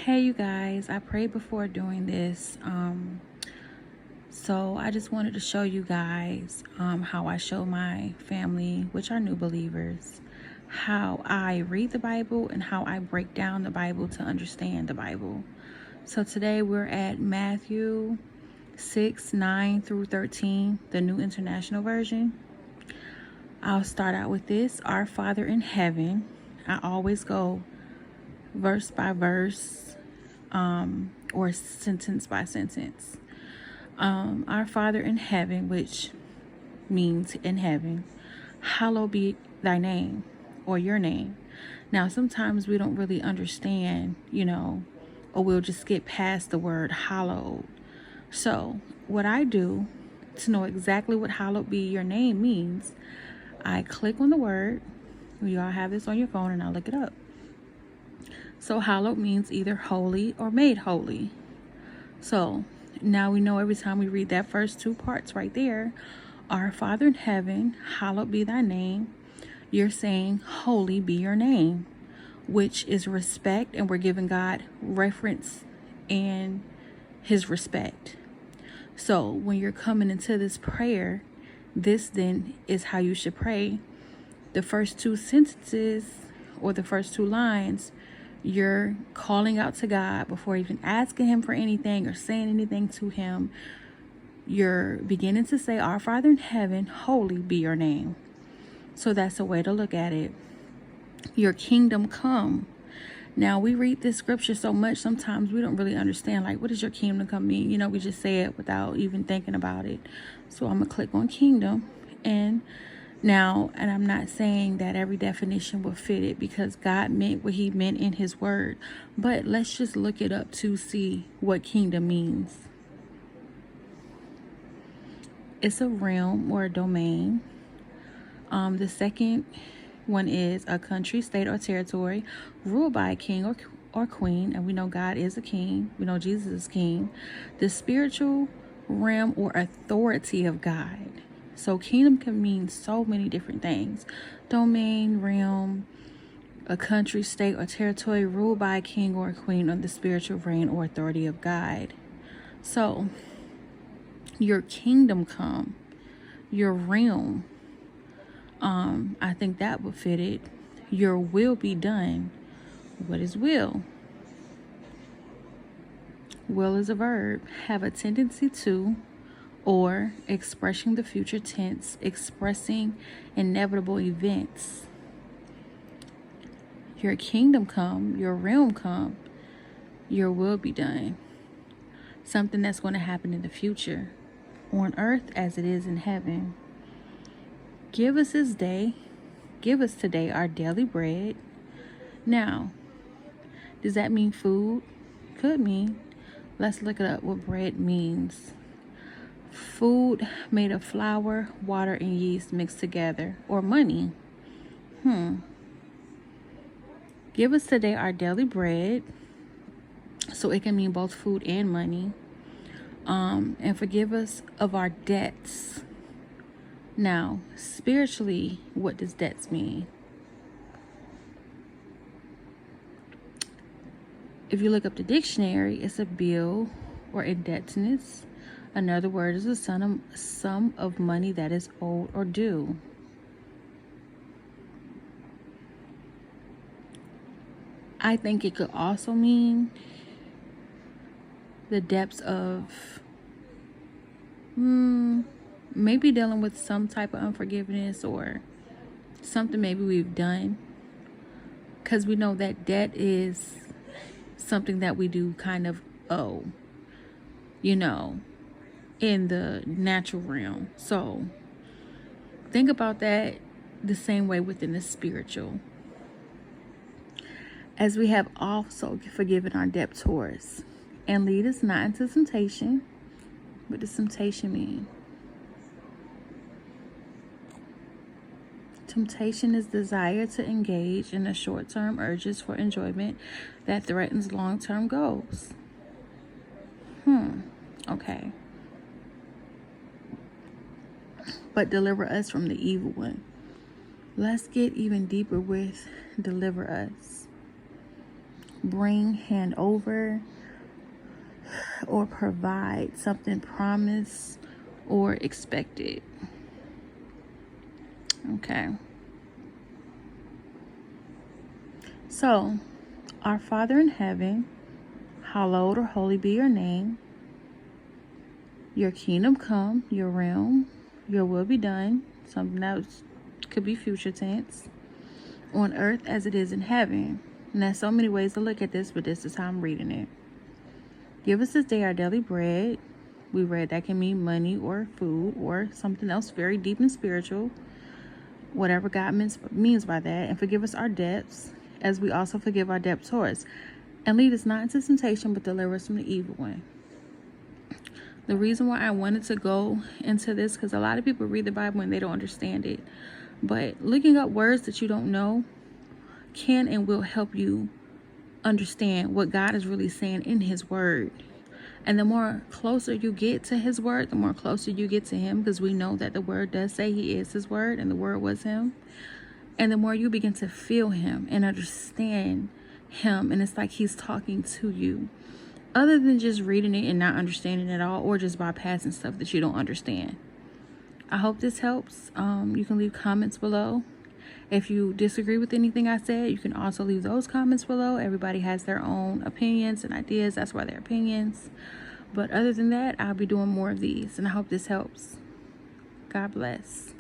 Hey you guys, I prayed before doing this. So I just wanted to show you guys how I show my family, which are new believers, how I read the Bible and how I break down the Bible to understand the Bible. So today we're at Matthew 6:9-13, the New International Version. I'll start out with this. Our Father in heaven. I always go verse by verse or sentence by sentence. Our Father in heaven, which means in heaven, hallowed be thy name or your name. Now, sometimes we don't really understand, or we'll just skip past the word hallowed. So, what I do to know exactly what hallowed be your name means, I click on the word. You all have this on your phone, and I'll look it up. So hallowed means either holy or made holy. So now we know every time we read that first two parts right there, our Father in heaven, hallowed be thy name. You're saying holy be your name, which is respect, and we're giving God reference and his respect. So when you're coming into this prayer, this then is how you should pray. The first two sentences or the first two lines, you're calling out to God before even asking him for anything or saying anything to him. You're beginning to say, our Father in heaven, holy be your name. So that's a way to look at it. Your kingdom come. Now, we read this scripture so much, sometimes we don't really understand, like, what does your kingdom come mean? We just say it without even thinking about it. So I'm going to click on kingdom. And I'm not saying that every definition will fit it, because God meant what he meant in his word. But let's just look it up to see what kingdom means. It's a realm or a domain. The second one is a country, state, or territory ruled by a king or queen. And we know God is a king. We know Jesus is king. The spiritual realm or authority of God. So kingdom can mean so many different things. Domain, realm, a country, state, or territory ruled by a king or a queen, or the spiritual reign or authority of God. So your kingdom come, your realm, I think that would fit it. Your will be done. What is will? Will is a verb. Have a tendency to, or expressing the future tense, expressing inevitable events. Your kingdom come, your realm come, your will be done. Something that's going to happen in the future, on earth as it is in heaven. Give us today our daily bread. Now, does that mean food? Could mean. Let's look it up what bread means. Food made of flour, water, and yeast mixed together. Or money. Give us today our daily bread. So it can mean both food and money. And forgive us of our debts. Now, spiritually, what does debts mean? If you look up the dictionary, it's a bill or indebtedness. Another word is a sum of money that is owed or due. I think it could also mean the depths of maybe dealing with some type of unforgiveness or something maybe we've done, because we know that debt is something that we do kind of owe, in the natural realm. So think about that the same way within the spiritual. As we have also forgiven our debtors, and lead us not into temptation. What does temptation mean? Temptation is desire to engage in the short-term urges for enjoyment that threatens long-term goals. Okay. But deliver us from the evil one. Let's get even deeper with deliver us. bring, hand over, or provide something promised or expected. Okay. So, our Father in heaven, hallowed or holy be your name. Your kingdom come, your realm, your will be done. Something that could be future tense. On earth as it is in heaven. And there's so many ways to look at this, but this is how I'm reading it. Give us this day our daily bread. We read that can mean money or food or something else very deep and spiritual. Whatever God means by that. And forgive us our debts as we also forgive our debtors. And lead us not into temptation, but deliver us from the evil one. The reason why I wanted to go into this, because a lot of people read the Bible and they don't understand it. But looking up words that you don't know can and will help you understand what God is really saying in his word. And the more closer you get to his word, the more closer you get to him, because we know that the word does say he is his word and the word was him. And the more you begin to feel him and understand him, and it's like he's talking to you, other than just reading it and not understanding it at all, or just bypassing stuff that you don't understand. I hope this helps. You can leave comments below. If you disagree with anything I said, you can also leave those comments below. Everybody has their own opinions and ideas. That's why they're opinions. But other than that, I'll be doing more of these, and I hope this helps. God bless.